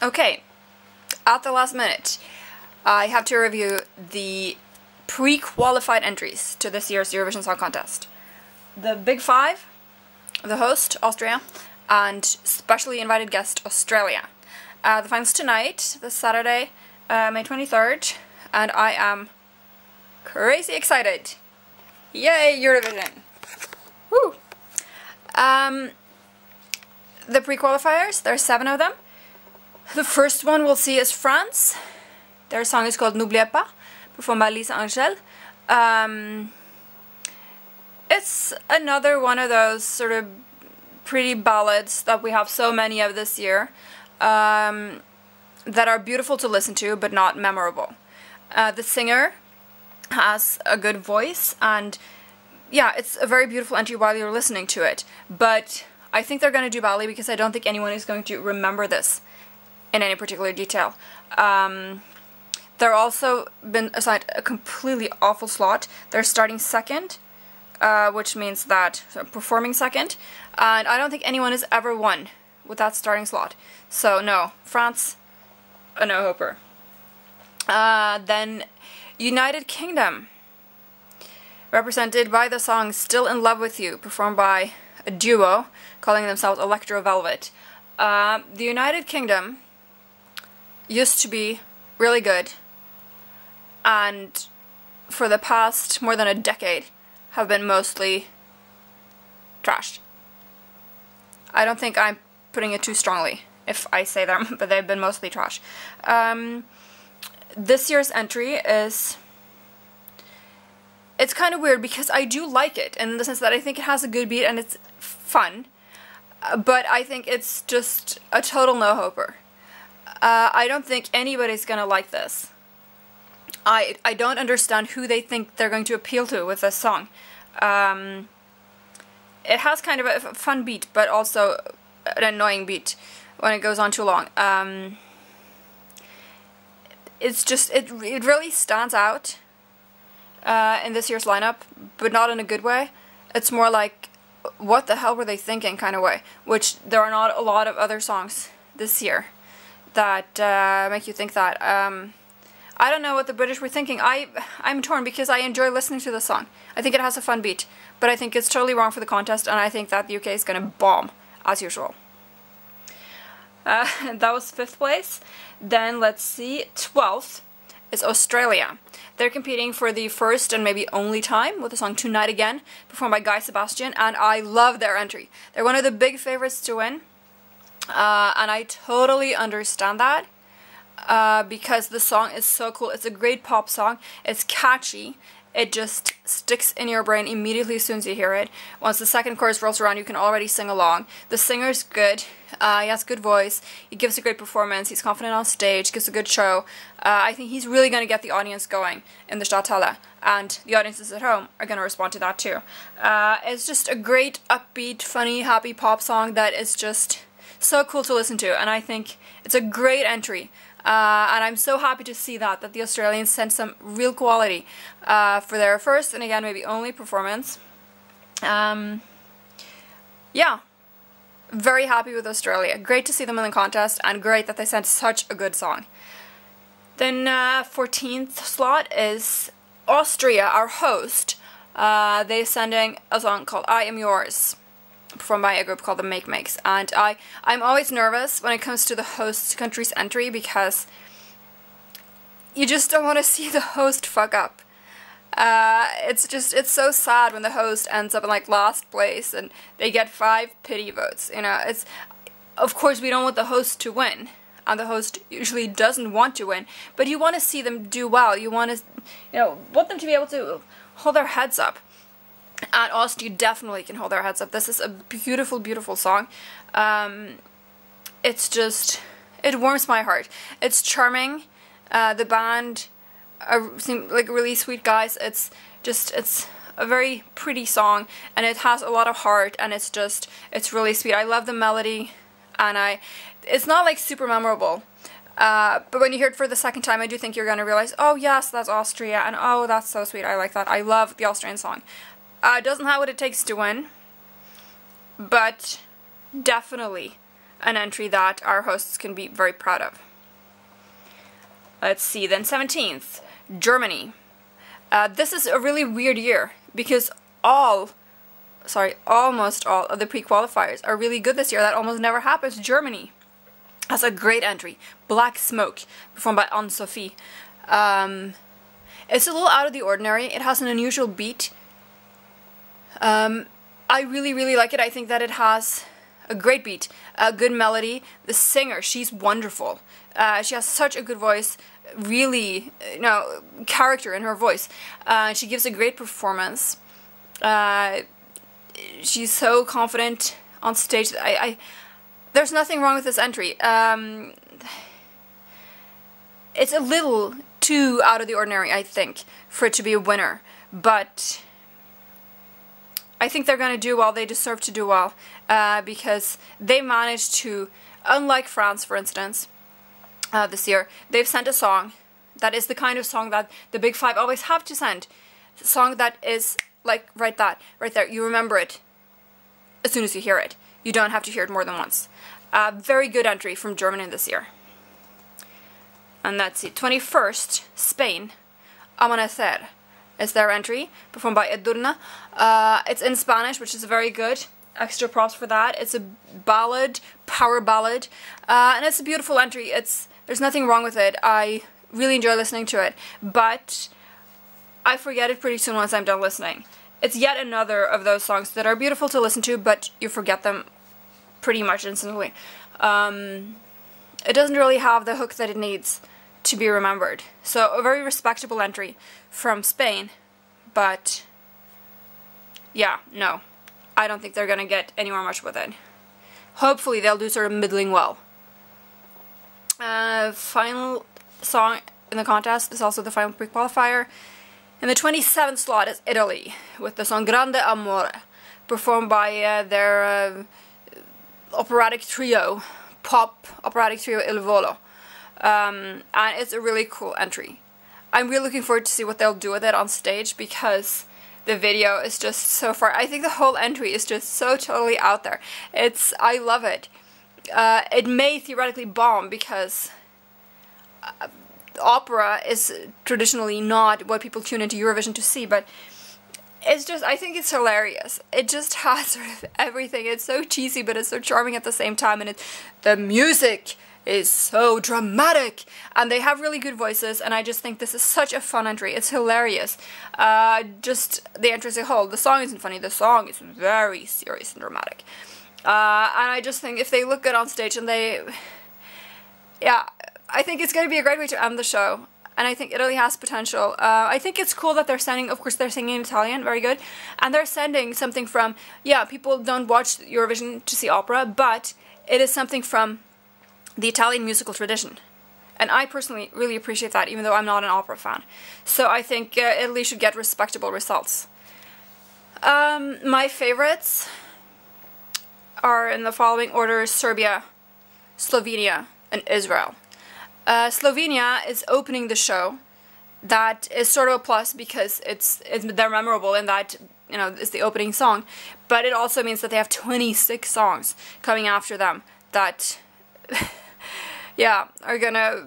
Okay, at the last minute, I have to review the pre-qualified entries to this year's Eurovision Song Contest. The Big Five, the host, Austria, and specially invited guest, Australia. The finals tonight, this Saturday, May 23rd, and I am crazy excited. Yay, Eurovision! Woo! The pre-qualifiers, there are 7 of them. The first one we'll see is France. Their song is called N'oubliez pas, performed by Leisha. It's another one of those sort of pretty ballads that we have so many of this year, that are beautiful to listen to but not memorable. The singer has a good voice, and yeah, it's a very beautiful entry while you're listening to it, but I think they're going to do badly because I don't think anyone is going to remember this in any particular detail. They're also been assigned a completely awful slot. They're starting second, which means that performing second, and I don't think anyone has ever won with that starting slot. So no, France, a no-hoper. Then United Kingdom, represented by the song Still in Love with You, performed by a duo calling themselves Electro Velvet. The United Kingdom used to be really good, and for the past more than a decade have been mostly trashed. I don't think I'm putting it too strongly if I say them, but they've been mostly trash. This year's entry is... it's kind of weird because I do like it in the sense that I think it has a good beat and it's fun, but I think it's just a total no-hoper. I don't think anybody's gonna like this. I don't understand who they think they're going to appeal to with this song. It has kind of a fun beat, but also an annoying beat when it goes on too long. It's just, it really stands out in this year's lineup, but not in a good way. It's more like, what the hell were they thinking kind of way, which there are not a lot of other songs this year that make you think that. I don't know what the British were thinking. I'm torn because I enjoy listening to the song. I think it has a fun beat, but I think it's totally wrong for the contest, and I think that the UK is going to bomb, as usual. That was 5th place. Then, let's see, 12th is Australia. They're competing for the first and maybe only time with the song Tonight Again, performed by Guy Sebastian, and I love their entry. They're one of the big favorites to win, and I totally understand that, because the song is so cool. It's a great pop song. It's catchy. It just sticks in your brain immediately as soon as you hear it. Once the second chorus rolls around, you can already sing along. The singer's good. He has a good voice. He gives a great performance. He's confident on stage. Gives a good show. I think he's really going to get the audience going in the Stadthalle. And the audiences at home are going to respond to that too. It's just a great, upbeat, funny, happy pop song that is just so cool to listen to. And I think it's a great entry. And I'm so happy to see that the Australians sent some real quality for their first, and again, maybe only performance. Yeah, very happy with Australia. Great to see them in the contest, and great that they sent such a good song. Then 14th slot is Austria, our host. They're sending a song called I Am Yours, performed by a group called the Make Makes, and I'm always nervous when it comes to the host country's entry because you just don't want to see the host fuck up. It's so sad when the host ends up in like last place and they get 5 pity votes. You know, it's, of course we don't want the host to win, and the host usually doesn't want to win, but you want to see them do well. You want to, want them to be able to hold their heads up. And Austria definitely can hold their heads up. This is a beautiful, beautiful song. It's just, it warms my heart. It's charming. The band seem like really sweet guys. It's a very pretty song, and it has a lot of heart, and it's really sweet. I love the melody, and it's not like super memorable. But when you hear it for the second time, I do think you're going to realize, oh yes, that's Austria, and oh, that's so sweet. I like that. I love the Austrian song. It doesn't have what it takes to win, but definitely an entry that our hosts can be very proud of. Let's see, then 17th, Germany. This is a really weird year because almost all of the pre-qualifiers are really good this year. That almost never happens. Germany has a great entry, Black Smoke, performed by Anne-Sophie. It's a little out of the ordinary. It has an unusual beat. I really, really like it. I think that it has a great beat, a good melody. The singer, she's wonderful. She has such a good voice, really, character in her voice. She gives a great performance. She's so confident on stage. There's nothing wrong with this entry. It's a little too out of the ordinary, I think, for it to be a winner. But I think they're going to do well. They deserve to do well because they managed to, unlike France, for instance, this year, they've sent a song that is the kind of song that the Big Five always have to send. A song that is like right there. You remember it as soon as you hear it. You don't have to hear it more than once. Very good entry from Germany this year. And let's see, 21st, Spain, Amanecer is their entry, performed by Edurne. It's in Spanish, which is very good. Extra props for that. It's a ballad, power ballad, and it's a beautiful entry. There's nothing wrong with it. I really enjoy listening to it, but I forget it pretty soon once I'm done listening. It's yet another of those songs that are beautiful to listen to, but you forget them pretty much instantly. It doesn't really have the hook that it needs to be remembered. So a very respectable entry from Spain, but yeah, no. I don't think they're gonna get anywhere much with it. Hopefully they'll do sort of middling well. Final song in the contest is also the final pre-qualifier. In the 27th slot is Italy, with the song Grande Amore, performed by their operatic trio, pop operatic trio Il Volo. And it's a really cool entry. I'm really looking forward to see what they'll do with it on stage because the video is just so far. I think the whole entry is just so totally out there. I love it. It may theoretically bomb because opera is traditionally not what people tune into Eurovision to see, but it's just, I think it's hilarious. It just has sort of everything. It's so cheesy, but it's so charming at the same time, and the music is so dramatic, and they have really good voices, and I just think this is such a fun entry. It's hilarious. Just the entry as a whole. The song isn't funny. The song is very serious and dramatic. And I just think if they look good on stage and I think it's going to be a great way to end the show. And I think Italy has potential. I think it's cool that they're sending, of course they're singing in Italian, very good. And they're sending something from, people don't watch Eurovision to see opera, but it is something from the Italian musical tradition. And I personally really appreciate that, even though I'm not an opera fan. So I think Italy should get respectable results. My favorites are in the following order: Serbia, Slovenia, and Israel. Slovenia is opening the show. That is sort of a plus because they're memorable in that, it's the opening song. But it also means that they have 26 songs coming after them that, are gonna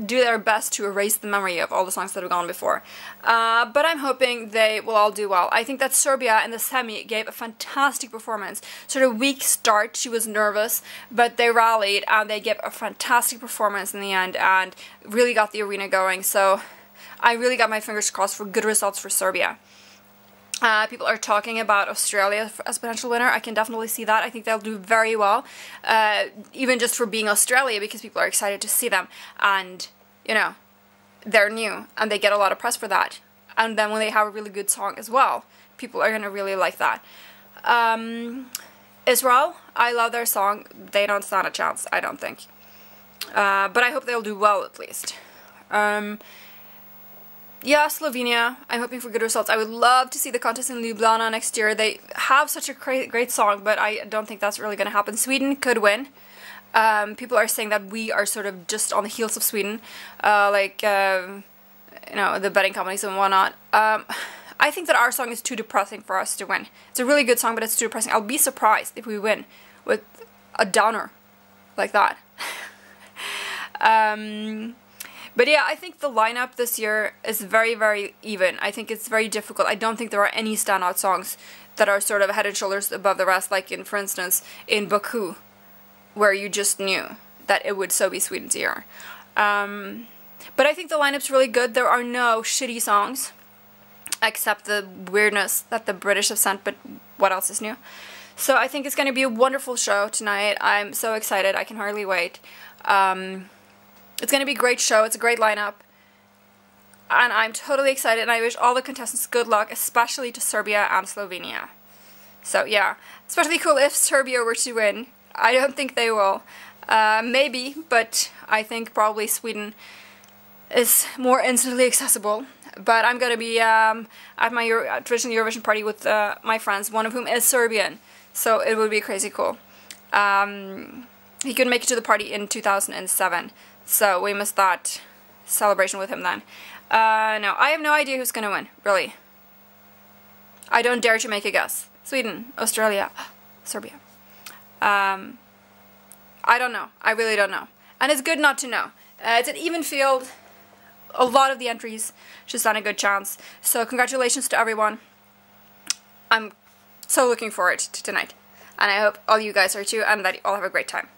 do their best to erase the memory of all the songs that have gone before. But I'm hoping they will all do well. I think that Serbia in the semi gave a fantastic performance. Sort of weak start, she was nervous, but they rallied and they gave a fantastic performance in the end and really got the arena going. So I really got my fingers crossed for good results for Serbia. People are talking about Australia as a potential winner. I can definitely see that. I think they'll do very well, even just for being Australia, because people are excited to see them. And, they're new, and they get a lot of press for that. And then when they have a really good song as well, people are going to really like that. Israel, I love their song. They don't stand a chance, I don't think. But I hope they'll do well, at least. Slovenia, I'm hoping for good results. I would love to see the contest in Ljubljana next year. They have such a great song, but I don't think that's really going to happen. Sweden could win. People are saying that we are sort of just on the heels of Sweden, the betting companies and whatnot. I think that our song is too depressing for us to win. It's a really good song, but it's too depressing. I'll be surprised if we win with a downer like that. But yeah, I think the lineup this year is very, very even. I think it's very difficult. I don't think there are any standout songs that are sort of head and shoulders above the rest, like in, for instance, in Baku, where you just knew that it would so be Sweden's year. But I think the lineup's really good. There are no shitty songs, except the weirdness that the British have sent, but what else is new? So I think it's going to be a wonderful show tonight. I'm so excited. I can hardly wait. It's going to be a great show. It's a great lineup. And I'm totally excited, and I wish all the contestants good luck, especially to Serbia and Slovenia. So yeah, especially cool if Serbia were to win. I don't think they will. Maybe, but I think probably Sweden is more instantly accessible. But I'm going to be at my traditional Eurovision party with my friends, one of whom is Serbian. So it would be crazy cool. He couldn't make it to the party in 2007. So we missed that celebration with him then. No, I have no idea who's going to win, really. I don't dare to make a guess. Sweden, Australia, Serbia. I don't know. I really don't know. And it's good not to know. It's an even field. A lot of the entries should stand a good chance. So congratulations to everyone. I'm so looking forward to tonight. And I hope all you guys are too, and that you all have a great time.